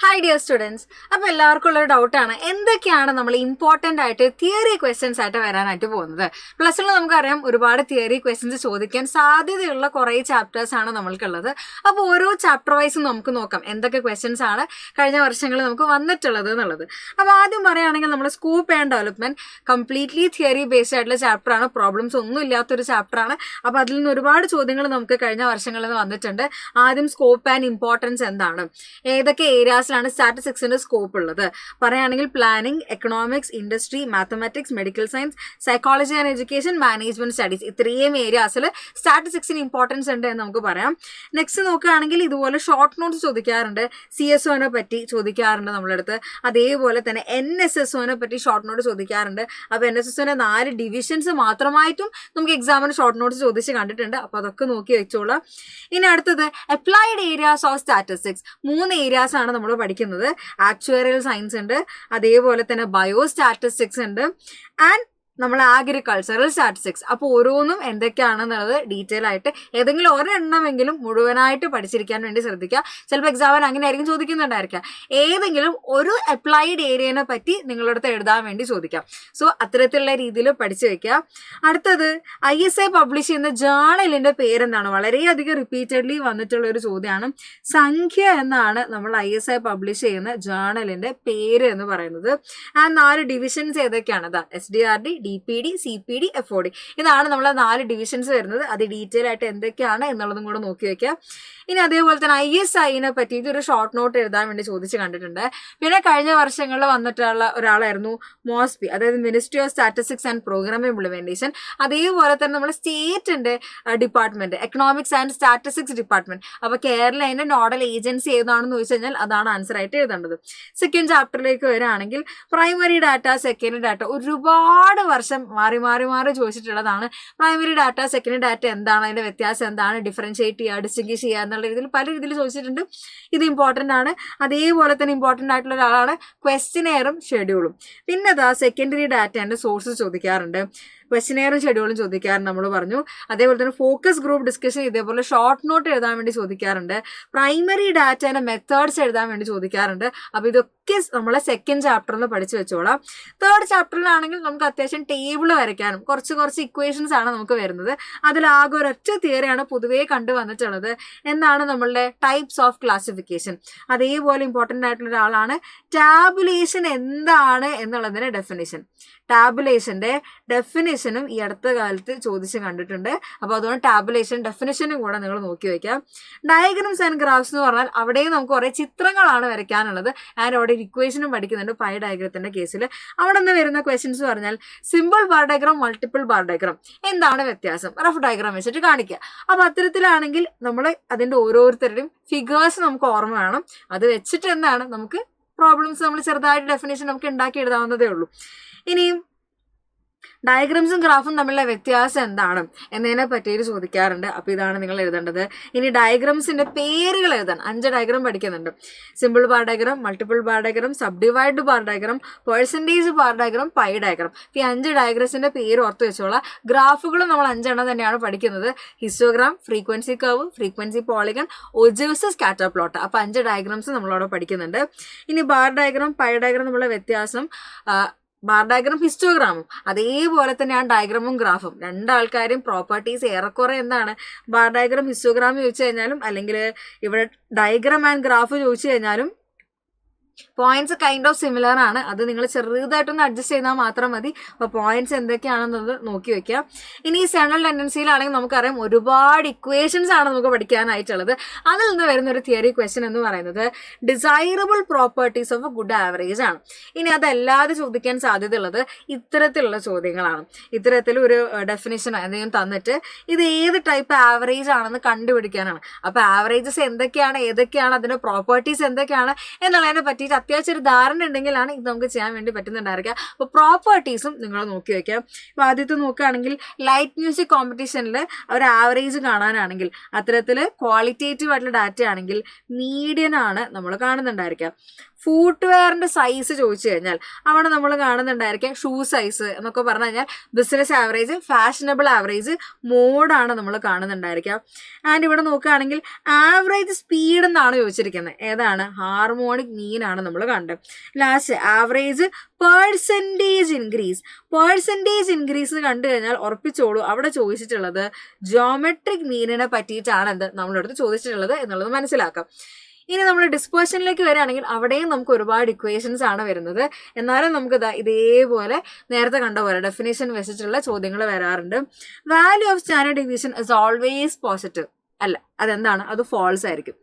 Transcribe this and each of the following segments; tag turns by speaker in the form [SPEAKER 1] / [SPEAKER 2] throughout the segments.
[SPEAKER 1] Hi dear students. അപ്പോൾ എല്ലാവർക്കും ഉള്ളൊരു ഡൗട്ടാണ്, എന്തൊക്കെയാണ് നമ്മൾ ഇമ്പോർട്ടൻ്റ് ആയിട്ട് തിയറി ക്വസ്റ്റ്യൻസ് ആയിട്ട് വരാനായിട്ട് പോകുന്നത്. പ്ലസിൽ നമുക്കറിയാം ഒരുപാട് തിയറി ക്വസ്റ്റ്യൻസ് ചോദിക്കാൻ സാധ്യതയുള്ള കുറേ ചാപ്റ്റേഴ്സ് ആണ് നമ്മൾക്കുള്ളത്. അപ്പോൾ ഓരോ ചാപ്റ്റർ വൈസും നമുക്ക് നോക്കാം എന്തൊക്കെ ക്വസ്റ്റ്യൻസ് ആണ് കഴിഞ്ഞ വർഷങ്ങളിൽ നമുക്ക് വന്നിട്ടുള്ളത് എന്നുള്ളത്. അപ്പോൾ ആദ്യം പറയുകയാണെങ്കിൽ നമ്മൾ scoop and development completely theory based ആയിട്ടുള്ള ചാപ്റ്ററാണ്, പ്രോബ്ലംസ് ഒന്നും ഇല്ലാത്തൊരു ചാപ്റ്ററാണ്. അപ്പോൾ അതിൽ നിന്ന് ഒരുപാട് ചോദ്യങ്ങൾ നമുക്ക് കഴിഞ്ഞ വർഷങ്ങളിൽ നിന്ന് വന്നിട്ടുണ്ട്. ആദ്യം സ്കോപ്പ് ആൻഡ് ഇമ്പോർട്ടൻസ് എന്താണ്, ഏതൊക്കെ ഏരിയാസിലാണ് സ്റ്റാറ്റിസ്റ്റിക്സിന്റെ സ്കോപ്പ് ഉള്ളത് പറയുകയാണെങ്കിൽ planning, economics, industry, mathematics, medical science, psychology and education, management studies, ഇത്രയും ഏരിയാസിൽ സ്റ്റാറ്റിസ്റ്റിക്സിന് ഇമ്പോർട്ടൻസ് ഉണ്ട് എന്ന് നമുക്ക് പറയാം. നെക്സ്റ്റ് നോക്കുകയാണെങ്കിൽ ഇതുപോലെ ഷോർട്ട് നോട്ട്സ് ചോദിക്കാറുണ്ട്, CSOനെ പറ്റി ചോദിക്കാറുണ്ട് നമ്മുടെ അടുത്ത്. അതേപോലെ തന്നെ NSSOനെ പറ്റി ഷോർട്ട് നോട്ട് ചോദിക്കാറുണ്ട്. അപ്പോൾ NSSOനെ 4 ഡിവിഷൻസ് മാത്രമായിട്ടും നമുക്ക് എക്സാമിന് ഷോർട്ട് നോട്ട്സ് ചോദിച്ച് കണ്ടിട്ടുണ്ട്. അപ്പോൾ അതൊക്കെ നോക്കി വെച്ചോളാം. ഇനി അടുത്തത് applied areas of statistics, 3 areas ആണ് നമ്മൾ പഠിക്കുന്നത്. ആക്ച്വറിയൽ സയൻസ് ഉണ്ട്, അതേപോലെ തന്നെ ബയോ സ്റ്റാറ്റിസ്റ്റിക്സ് ഉണ്ട്, ആൻഡ് നമ്മൾ അഗ്രികൾച്ചറൽ സ്റ്റാറ്റിസ്റ്റിക്സ്. അപ്പോൾ ഓരോന്നും എന്തൊക്കെയാണെന്നുള്ളത് ഡീറ്റെയിൽ ആയിട്ട് ഏതെങ്കിലും ഒരെണ്ണമെങ്കിലും മുഴുവനായിട്ട് പഠിച്ചിരിക്കാൻ വേണ്ടി ശ്രദ്ധിക്കുക. ചിലപ്പോൾ എക്സാമിന് അങ്ങനെ ആയിരിക്കും ചോദിക്കുന്നുണ്ടായിരിക്കാം. ഏതെങ്കിലും ഒരു അപ്ലൈഡ് ഏരിയനെ പറ്റി നിങ്ങളുടെ അടുത്ത് എഴുതാൻ വേണ്ടി ചോദിക്കാം. സോ അത്തരത്തിലുള്ള രീതിയിൽ പഠിച്ചു വെക്കുക. അടുത്തത് ISI പബ്ലിഷ് ചെയ്യുന്ന ജേർണലിൻ്റെ പേരെന്താണ്, വളരെയധികം റിപ്പീറ്റഡ്ലി വന്നിട്ടുള്ള ഒരു ചോദ്യമാണ്. സംഖ്യ എന്നാണ് നമ്മൾ ISI പബ്ലിഷ് ചെയ്യുന്ന ജേർണലിൻ്റെ പേര് എന്ന് പറയുന്നത്. ആ 4 ഡിവിഷൻസ് ഏതൊക്കെയാണ്? SDRD, DPD, CPD, FOD, ഇതാണ് നമ്മൾ 4 ഡിവിഷൻസ് വരുന്നത്. അത് ഡീറ്റെയിൽ ആയിട്ട് എന്തൊക്കെയാണ് എന്നുള്ളതും കൂടെ നോക്കി വെക്കുക. ഇനി അതേപോലെ തന്നെ ISIനെ പറ്റിയിട്ട് ഒരു ഷോർട്ട് നോട്ട് എഴുതാൻ വേണ്ടി ചോദിച്ച് കണ്ടിട്ടുണ്ട്. പിന്നെ കഴിഞ്ഞ വർഷങ്ങളിൽ വന്നിട്ടുള്ള ഒരാളായിരുന്നു മോസ്പി, അതായത് ministry of statistics and programme implementation. അതേപോലെ തന്നെ നമ്മുടെ സ്റ്റേറ്റിന്റെ department, economics and statistics department. അപ്പോൾ കേരള അതിന്റെ നോഡൽ ഏജൻസി ഏതാണെന്ന് ചോദിച്ചു കഴിഞ്ഞാൽ അതാണ് ആൻസർ ആയിട്ട് എഴുതേണ്ടത്. സെക്കൻഡ് ചാപ്റ്ററിലേക്ക് വരികയാണെങ്കിൽ പ്രൈമറി ഡാറ്റ, സെക്കൻഡറി ഡാറ്റ, ഒരുപാട് വർഷം മാറി മാറി മാറി ചോദിച്ചിട്ടുള്ളതാണ്. പ്രൈമറി ഡാറ്റ, സെക്കൻഡറി ഡാറ്റ എന്താണ്, അതിന്റെ വ്യത്യാസം എന്താണ്, ഡിഫറൻഷിയേറ്റ് ചെയ്യുക, ഡിസ്റ്റിംഗ്വിഷ് ചെയ്യുക എന്നുള്ള രീതിയിൽ പല രീതിയിൽ ചോദിച്ചിട്ടുണ്ട്. ഇത് ഇമ്പോർട്ടൻ്റ് ആണ്. അതേപോലെ തന്നെ ഇമ്പോർട്ടൻ്റ് ആയിട്ടുള്ള ഒരാളാണ് ക്വസ്റ്റിനെയറും ഷെഡ്യൂളും. പിന്നെ സെക്കൻഡറി ഡാറ്റേൻ്റെ സോഴ്സ് ചോദിക്കാറുണ്ട്, ക്വസ്റ്റിനെയറും ഷെഡ്യൂളും ചോദിക്കാറുണ്ട് നമ്മൾ പറഞ്ഞു. അതേപോലെ തന്നെ ഫോക്കസ് ഗ്രൂപ്പ് ഡിസ്കഷൻ ഇതേപോലെ ഷോർട്ട് നോട്ട് എഴുതാൻ വേണ്ടി ചോദിക്കാറുണ്ട്. പ്രൈമറി ഡാറ്റേൻ്റെ മെത്തേഡ്സ് എഴുതാൻ വേണ്ടി ചോദിക്കാറുണ്ട്. അപ്പോൾ ഇതൊക്കെ നമ്മളെ സെക്കൻഡ് ചാപ്റ്ററിൽ പഠിച്ചു വെച്ചോളാം. തേർഡ് ചാപ്റ്ററിലാണെങ്കിൽ നമുക്ക് അത്യാവശ്യം ടേബിൾ വരയ്ക്കാനും കുറച്ച് ഇക്വേഷൻസ് ആണ് നമുക്ക് വരുന്നത്. അതിലാകെ ഒരൊറ്റ തിയറിയാണ് പൊതുവേ കണ്ടുവന്നിട്ടുള്ളത്. എന്താണ് നമ്മളുടെ ടൈപ്സ് ഓഫ് ക്ലാസിഫിക്കേഷൻ. അതേപോലെ ഇമ്പോർട്ടൻ്റ് ആയിട്ടുള്ള ഒരാളാണ് ടാബുലേഷൻ എന്താണ് എന്നുള്ളതിൻ്റെ ഡെഫിനിഷൻ. ടാബുലേഷൻ്റെ ഡെഫിനിഷനും ഈ അടുത്ത കാലത്ത് ചോദിച്ച് കണ്ടിട്ടുണ്ട്. അപ്പോൾ അതുകൊണ്ട് ടാബുലേഷൻ ഡെഫിനിഷനും കൂടെ നിങ്ങൾ നോക്കി വയ്ക്കാം. ഡയഗ്രംസ് ആൻഡ് ഗ്രാഫ്സ് എന്ന് പറഞ്ഞാൽ അവിടെയും നമുക്ക് കുറേ ചിത്രങ്ങളാണ് വരയ്ക്കാനുള്ളത്. ആൻഡ് അവിടെ ഒരു ഇക്വേഷനും പഠിക്കുന്നുണ്ട് പൈ ഡയഗ്രത്തിൻ്റെ കേസിൽ. അവിടെ നിന്ന് വരുന്ന ക്വസ്റ്റ്യൻസ് പറഞ്ഞാൽ simple bar diagram, multiple bar diagram, എന്താണ് വ്യത്യാസം, റഫ് ഡയഗ്രാം വെച്ചിട്ട് കാണിക്കുക. അപ്പോൾ അത്തരത്തിലാണെങ്കിൽ നമ്മൾ അതിൻ്റെ ഓരോരുത്തരുടെയും ഫിഗേഴ്സ് നമുക്ക് ഓർമ്മ വേണം. അത് വെച്ചിട്ട് എന്താണ് നമുക്ക് പ്രോബ്ലംസ് നമ്മൾ ചെറുതായിട്ട് ഡെഫിനേഷൻ നമുക്ക് ഉണ്ടാക്കി എഴുതാവുന്നതേ ഉള്ളൂ. ഇനിയും ഡയഗ്രംസും ഗ്രാഫും തമ്മിലുള്ള വ്യത്യാസം എന്താണ് എന്നതിനെ പറ്റിയിട്ട് ചോദിക്കാറുണ്ട്. അപ്പോൾ ഇതാണ് നിങ്ങൾ എഴുതേണ്ടത്. ഇനി ഡയഗ്രംസിൻ്റെ പേരുകൾ എഴുതാൻ 5 ഡയഗ്രാം പഠിക്കുന്നുണ്ട്. Simple bar diagram, multiple bar diagram, subdivide bar diagram, percentage bar diagram, pie diagram. ഈ 5 ഡയഗ്രംസിൻ്റെ പേര് ഓർത്ത് വെച്ചോളാം. ഗ്രാഫുകളും നമ്മൾ 5 എണ്ണം തന്നെയാണ് പഠിക്കുന്നത്. Histogram, frequency curve, frequency polygon, ഒജേഴ്സ്, സ്കാറ്റർ പ്ലോട്ട്. അപ്പോൾ 5 ഡയഗ്രംസ് നമ്മളവിടെ പഠിക്കുന്നുണ്ട്. ഇനി ബാർ ഡയഗ്രാം, പൈ ഡയഗ്രാം തമ്മിലുള്ള വ്യത്യാസം, ബാർ ഡയഗ്രാം ഹിസ്റ്റോഗ്രാമും അതേപോലെ തന്നെയാണ് ഡയഗ്രാമും ഗ്രാഫും. രണ്ടാൾക്കാരും പ്രോപ്പർട്ടീസ് ഏറെക്കുറെ എന്താണ്, ബാർ ഡയഗ്രാം ഹിസ്റ്റോഗ്രാം ചോദിച്ചു കഴിഞ്ഞാലും അല്ലെങ്കിൽ ഇവിടെ ഡയഗ്രാം ആൻഡ് ഗ്രാഫ് ചോദിച്ചു കഴിഞ്ഞാലും പോയിന്റ്സ് കൈൻഡ് ഓഫ് സിമിലർ ആണ്. അത് നിങ്ങൾ ചെറുതായിട്ടൊന്ന് അഡ്ജസ്റ്റ് ചെയ്താൽ മാത്രം മതി. അപ്പോൾ പോയിന്റ്സ് എന്തൊക്കെയാണെന്നത് നോക്കി വെക്കുക. ഇനി ഈ സെണൽ ടെൻഡൻസിയിലാണെങ്കിൽ നമുക്കറിയാം ഒരുപാട് ഇക്വേഷൻസ് ആണ് നമുക്ക് പഠിക്കാനായിട്ടുള്ളത്. അതിൽ നിന്ന് വരുന്ന ഒരു തിയറി ക്വസ്റ്റ്യൻ എന്ന് പറയുന്നത് desirable properties of A good average ആണ്. ഇനി അതല്ലാതെ ചോദിക്കാൻ സാധ്യതയുള്ളത് ഇത്തരത്തിലുള്ള ചോദ്യങ്ങളാണ്. ഇത്തരത്തിലൊരു ഡെഫിനിഷൻ എന്തെങ്കിലും തന്നിട്ട് ഇത് ഏത് ടൈപ്പ് ആവറേജ് ആണെന്ന് കണ്ടുപിടിക്കാനാണ്. അപ്പോൾ ആവറേജസ് എന്തൊക്കെയാണ്, ഏതൊക്കെയാണ് അതിൻ്റെ പ്രോപ്പർട്ടീസ് എന്തൊക്കെയാണ് എന്നുള്ളതിനെ പറ്റി പറ്റിയിട്ട് അത്യാവശ്യം ഒരു ധാരണ ഉണ്ടെങ്കിലാണ് ഇത് നമുക്ക് ചെയ്യാൻ വേണ്ടി പറ്റുന്നുണ്ടായിരിക്കുക. അപ്പോൾ പ്രോപ്പർട്ടീസും നിങ്ങൾ നോക്കി വയ്ക്കാം. ഇപ്പോൾ ആദ്യത്തെ നോക്കുകയാണെങ്കിൽ ലൈറ്റ് മ്യൂസിക് കോമ്പറ്റീഷനിൽ ഒരു ആവറേജ് കാണാനാണെങ്കിൽ അത്തരത്തിൽ ക്വാളിറ്റേറ്റീവ് ആയിട്ടുള്ള ഡാറ്റ ആണെങ്കിൽ മീഡിയൻ ആണ് നമ്മൾ കാണുന്നുണ്ടായിരിക്കുക. ഫുട്വെയറിന്റെ സൈസ് ചോദിച്ചു കഴിഞ്ഞാൽ അവിടെ നമ്മൾ കാണുന്നുണ്ടായിരിക്കാം ഷൂ സൈസ് എന്നൊക്കെ പറഞ്ഞു കഴിഞ്ഞാൽ ബിസിനസ് ആവറേജ്, ഫാഷനബിൾ ആവറേജ്, മോഡാണ് നമ്മൾ കാണുന്നുണ്ടായിരിക്കാം. ആൻഡ് ഇവിടെ നോക്കുകയാണെങ്കിൽ ആവറേജ് സ്പീഡ് എന്നാണ് ചോദിച്ചിരിക്കുന്നത്. ഏതാണ്? ഹാർമോണിക് മീൻ ആണ് നമ്മൾ കണ്ടത്. Last average percentage increase. Percentage increase കണ്ടു കഴിഞ്ഞാൽ ഉറപ്പിച്ചോളൂ അവിടെ ചോദിച്ചിട്ടുള്ളത് ജോമെട്രിക് മീനിനെ പറ്റിയിട്ടാണ് നമ്മളടുത്ത് ചോദിച്ചിട്ടുള്ളത് എന്നുള്ളത് മനസ്സിലാക്കാം. ഇനി നമ്മൾ ഡിസ്പേർഷനിലേക്ക് വരികയാണെങ്കിൽ അവിടെയും നമുക്ക് ഒരുപാട് ഇക്വേഷൻസ് ആണ് വരുന്നത്. എന്നാലും നമുക്ക് ഇതേപോലെ നേരത്തെ കണ്ട പോലെ ഡെഫിനേഷൻ വെച്ചിട്ടുള്ള ചോദ്യങ്ങൾ വരാറുണ്ട്. Value of standard deviation is always positive. അല്ല, അതെന്താണ്? അത് ഫോൾസ് ആയിരിക്കും.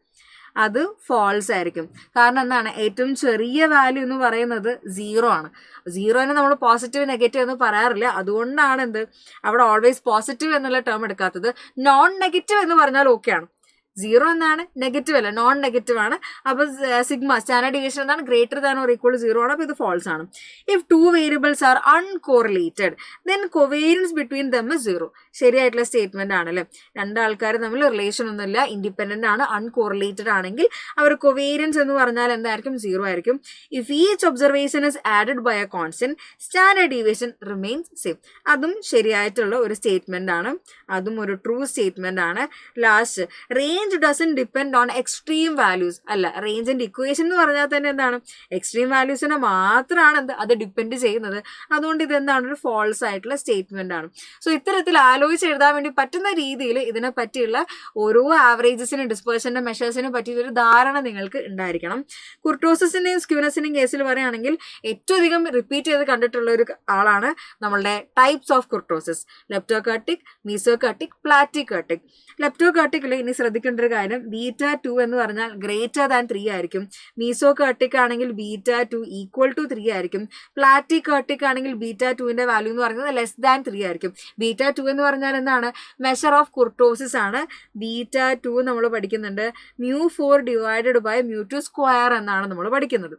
[SPEAKER 1] അത് ഫോൾസ് ആയിരിക്കും. കാരണം എന്താണ്? ഏറ്റവും ചെറിയ വാല്യൂ എന്ന് പറയുന്നത് 0 ആണ്. 0നെ നമ്മൾ പോസിറ്റീവ് നെഗറ്റീവ് എന്ന് പറയാറില്ല. അതുകൊണ്ടാണ് അവിടെ ഓൾവേസ് പോസിറ്റീവ് എന്നുള്ള ടേം എടുക്കാത്തത്. നോൺ നെഗറ്റീവ് എന്ന് പറഞ്ഞാൽ ഓക്കെയാണ്. 0 എന്നാണ്, നെഗറ്റീവ് അല്ല, നോൺ നെഗറ്റീവ് ആണ്. അപ്പോൾ സിഗ്മ സ്റ്റാൻഡേർഡ് ഡീവിയേഷൻ എന്താണ്? Greater than or equal to 0 ആണ്. അപ്പോൾ ഇത് ഫോൾസ് ആണ്. If 2 variables are uncorrelated then covariance between them is 0. ശരിയായിട്ടുള്ള സ്റ്റേറ്റ്മെന്റ് ആണല്ലേ. രണ്ടാൾക്കാർ തമ്മിൽ റിലേഷൻ ഒന്നുമില്ല, ഇൻഡിപെൻഡന്റ് ആണ്, അൺകോറിലേറ്റഡ് ആണെങ്കിൽ അവർ കൊവേരിയൻസ് എന്ന് പറഞ്ഞാൽ എന്തായിരിക്കും? 0 ആയിരിക്കും. If each observation is added by a constant standard deviation remains same. അതും ശരിയായിട്ടുള്ള ഒരു സ്റ്റേറ്റ്മെന്റ് ആണ്. അതും ഒരു ട്രൂ സ്റ്റേറ്റ്മെന്റ് ആണ്. Last, range doesn't depend on extreme values. അല്ല, റേഞ്ചിന്റെ ഇക്വേഷൻ എന്ന് പറഞ്ഞാൽ തന്നെ എന്താണ്? എക്സ്ട്രീം വാല്യൂസിനെ മാത്രമാണ് അത് ഡിപ്പെൻഡ് ചെയ്യുന്നത്. അതുകൊണ്ട് ഇത് എന്താണ്? ഒരു ഫോൾസ് ആയിട്ടുള്ള സ്റ്റേറ്റ്മെന്റ് ആണ്. സോ ഇത്തരത്തിൽ ആലോചിച്ച് എഴുതാൻ വേണ്ടി പറ്റുന്ന രീതിയിൽ ഇതിനെ പറ്റിയുള്ള ഓരോ ആവറേജസിനും ഡിസ്പേർഷന്റെ മെഷേഴ്സിനെ പറ്റിയൊരു ധാരണ നിങ്ങൾക്ക് ഉണ്ടായിരിക്കണം. കുർട്ടോസിന്റെയും സ്ക്യൂനസിന്റെയും കേസിൽ പറയുകയാണെങ്കിൽ ഏറ്റവും അധികം റിപ്പീറ്റ് ചെയ്ത് കണ്ടിട്ടുള്ള ഒരു ആളാണ് നമ്മളുടെ ടൈപ്സ് ഓഫ് കുർട്ടോസിസ്. ലെപ്റ്റോകാർട്ടിക്, മീസോകാർട്ടിക്, പ്ലാറ്റിക്കാർട്ടിക്. ലെപ്റ്റോകാർട്ടിക്കിൽ ഇനി ശ്രദ്ധിക്കേണ്ട ഒരു കാര്യം, β2 എന്ന് പറഞ്ഞാൽ ഗ്രേറ്റർ ദാൻ 3 ആയിരിക്കും. മീസോകാർട്ടിക് ആണെങ്കിൽ β2 ഈക്വൽ ടു 3 ആയിരിക്കും. പ്ലാറ്റിക്കാർട്ടിക് ആണെങ്കിൽ β2ന്റെ വാല്യൂ എന്ന് പറയുന്നത് ലെസ് ദാൻ 3 ആയിരിക്കും. β2 എന്ന് പറഞ്ഞാൽ എന്താണ്? മെഷർ ഓഫ് കുർട്ടോസിസ് ആണ്. β2 നമ്മൾ പഠിക്കുന്നുണ്ട് μ4 ഡിവൈഡഡ് ബൈ μ2 സ്ക്വയർ എന്നാണ് നമ്മൾ പഠിക്കുന്നത്.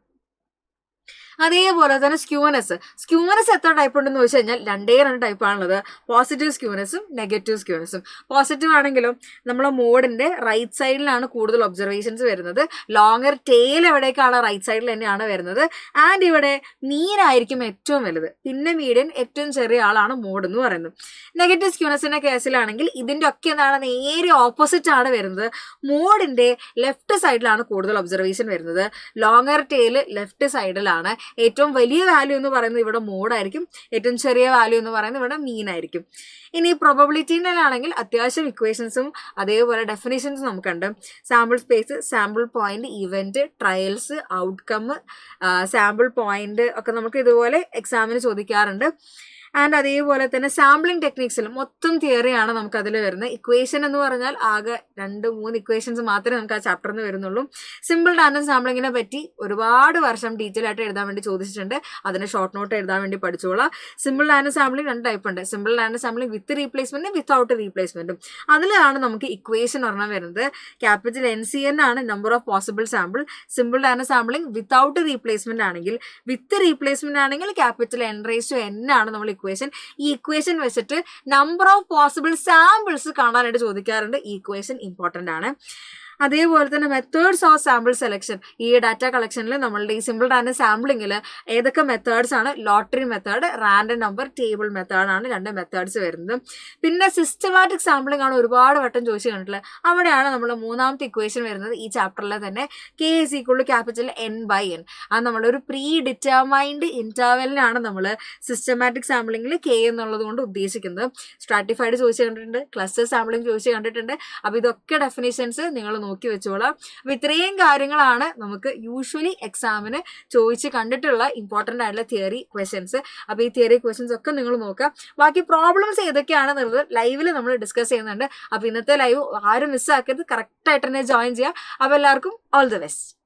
[SPEAKER 1] അതേപോലെ തന്നെ സ്ക്യൂനസ് എത്ര ടൈപ്പ് ഉണ്ടെന്ന് ചോദിച്ചു കഴിഞ്ഞാൽ 2 ടൈപ്പാണുള്ളത്. പോസിറ്റീവ് സ്ക്യൂനസും നെഗറ്റീവ് സ്ക്യൂനസും. പോസിറ്റീവ് ആണെങ്കിലും നമ്മളെ മോഡിന്റെ റൈറ്റ് സൈഡിലാണ് കൂടുതൽ ഒബ്സർവേഷൻസ് വരുന്നത്. ലോങ്ങർ ടെയിൽ എവിടേക്കാണ്? റൈറ്റ് സൈഡിൽ തന്നെയാണ് വരുന്നത്. ആൻഡ് ഇവിടെ മീൻ ആയിരിക്കും ഏറ്റവും വലുത്, പിന്നെ മീഡിയൻ, ഏറ്റവും ചെറിയ ആളാണ് മോഡ് എന്ന് പറയുന്നത്. നെഗറ്റീവ് സ്ക്യൂനസിന്റെ കേസിലാണെങ്കിൽ ഇതിന്റെ ഒക്കെ എന്താണ്? നേരെ ഓപ്പോസിറ്റ് ആണ് വരുന്നത്. മോഡിന്റെ ലെഫ്റ്റ് സൈഡിലാണ് കൂടുതൽ ഒബ്സർവേഷൻ വരുന്നത്. ലോങ്ങർ ടെയിൽ ലെഫ്റ്റ് സൈഡിലാണ്. ഏറ്റവും വലിയ വാല്യൂ എന്ന് പറയുന്നത് ഇവിടെ മോഡായിരിക്കും. ഏറ്റവും ചെറിയ വാല്യൂ എന്ന് പറയുന്നത് ഇവിടെ മീൻ ആയിരിക്കും. ഇനി പ്രോബബിലിറ്റിൻ്റെ ആണെങ്കിൽ അത്യാവശ്യം ഇക്വേഷൻസും അതേപോലെ ഡെഫിനേഷൻസും നമുക്കുണ്ട്. Sample space, sample point, event, trials, outcome, sample point ഒക്കെ നമുക്ക് ഇതുപോലെ എക്സാമിന് ചോദിക്കാറുണ്ട്. ആൻഡ് അതേപോലെ തന്നെ സാമ്പിളിംഗ് ടെക്നിക്സിൽ മൊത്തം തിയറിയാണ് നമുക്ക് അതിൽ വരുന്നത്. ഇക്വേഷൻ എന്ന് പറഞ്ഞാൽ ആകെ 2-3 ഇക്വേഷൻസ് മാത്രമേ നമുക്ക് ആ ചാപ്റ്ററിൽ നിന്ന് വരുന്നുള്ളൂ. സിമ്പിൾ റാൻഡം സാമ്പിളിങ്ങിനെ പറ്റി ഒരുപാട് വർഷം ഡീറ്റെയിൽ ആയിട്ട് എഴുതാൻ വേണ്ടി ചോദിച്ചിട്ടുണ്ട്. അതിന് ഷോർട്ട് നോട്ട് എഴുതാൻ വേണ്ടി പഠിച്ചോളാം. സിമ്പിൾ റാൻഡം സാമ്പിളിംഗ് 2 ടൈപ്പ് ഉണ്ട്. സിമ്പിൾ റാൻഡം സാമ്പിളിംഗ് വിത്ത് റീപ്ലേസ്മെന്റും വിത്തൗട്ട് റീപ്ലേസ്മെന്റും. അതിലാണ് നമുക്ക് ഇക്വേഷൻ ഒരെണ്ണം വരുന്നത്. ക്യാപിറ്റൽ NCN ആണ് number of possible sample. Simple random sampling without replacement ആണെങ്കിൽ, വിത്ത് റീപ്ലേസ്മെന്റ് ആണെങ്കിൽ ക്യാപിറ്റൽ N⁻n ആണ് നമ്മൾ ഇക്വേഷൻ. ഈ ഇക്വേഷൻ വെച്ചിട്ട് നമ്പർ ഓഫ് പോസിബിൾ സാമ്പിൾസ് കാണാനായിട്ട് ചോദിക്കാറുണ്ട്. ഈ ഇക്വേഷൻ ഇമ്പോർട്ടൻ്റ് ആണ്. അതേപോലെ തന്നെ മെത്തേഡ്സ് ഓഫ് സാമ്പിൾ സെലക്ഷൻ. ഈ ഡാറ്റ കളക്ഷനിൽ നമ്മളുടെ ഈ സിമ്പിൾ റാൻഡം സാമ്പിളിങ്ങിൽ ഏതൊക്കെ മെത്തേഡ്സ് ആണ്? Lottery method, random number, table മെത്തേഡാണ് 2 മെത്തേഡ്സ് വരുന്നത്. പിന്നെ സിസ്റ്റമാറ്റിക് സാമ്പിളിംഗ് ആണ് ഒരുപാട് വട്ടം ചോദിച്ചു കണ്ടിട്ടുള്ളത്. അവിടെയാണ് നമ്മൾ 3ാമത്തെ ഇക്വേഷൻ വരുന്നത്. ഈ ചാപ്റ്ററിലെ തന്നെ K = N/N. അത് നമ്മളൊരു പ്രീ ഡിറ്റർമൈൻഡ് ഇന്റർവെലിനാണ് നമ്മൾ സിസ്റ്റമാറ്റിക് സാമ്പിളിങ്ങിൽ K എന്നുള്ളത് കൊണ്ട് ഉദ്ദേശിക്കുന്നത്. സ്ട്രാറ്റിഫൈഡ് ചോദിച്ചു കണ്ടിട്ടുണ്ട്, ക്ലസ്റ്റർ സാമ്പിളിംഗ് ചോദിച്ചു കണ്ടിട്ടുണ്ട്. അപ്പോൾ ഇതൊക്കെ ഡെഫിനേഷൻസ് നിങ്ങൾ നോക്കി വെച്ചോളാം. അപ്പോൾ ഇത്രയും കാര്യങ്ങളാണ് നമുക്ക് യൂഷ്വലി എക്സാമിന് ചോദിച്ച് കണ്ടിട്ടുള്ള ഇമ്പോർട്ടൻ്റ് ആയിട്ടുള്ള തിയറി ക്വസ്റ്റ്യൻസ്. അപ്പോൾ ഈ തിയറി ക്വസ്റ്റ്യൻസ് ഒക്കെ നിങ്ങൾ നോക്കുക. ബാക്കി പ്രോബ്ലംസ് ഏതൊക്കെയാണെന്നുള്ളത് ലൈവിൽ നമ്മൾ ഡിസ്കസ് ചെയ്യുന്നുണ്ട്. അപ്പോൾ ഇന്നത്തെ ലൈവ് ആരും മിസ്സാക്കരുത്, കറക്റ്റായിട്ട് തന്നെ ജോയിൻ ചെയ്യുക. അപ്പോൾ എല്ലാവർക്കും ഓൾ ദി ബെസ്റ്റ്.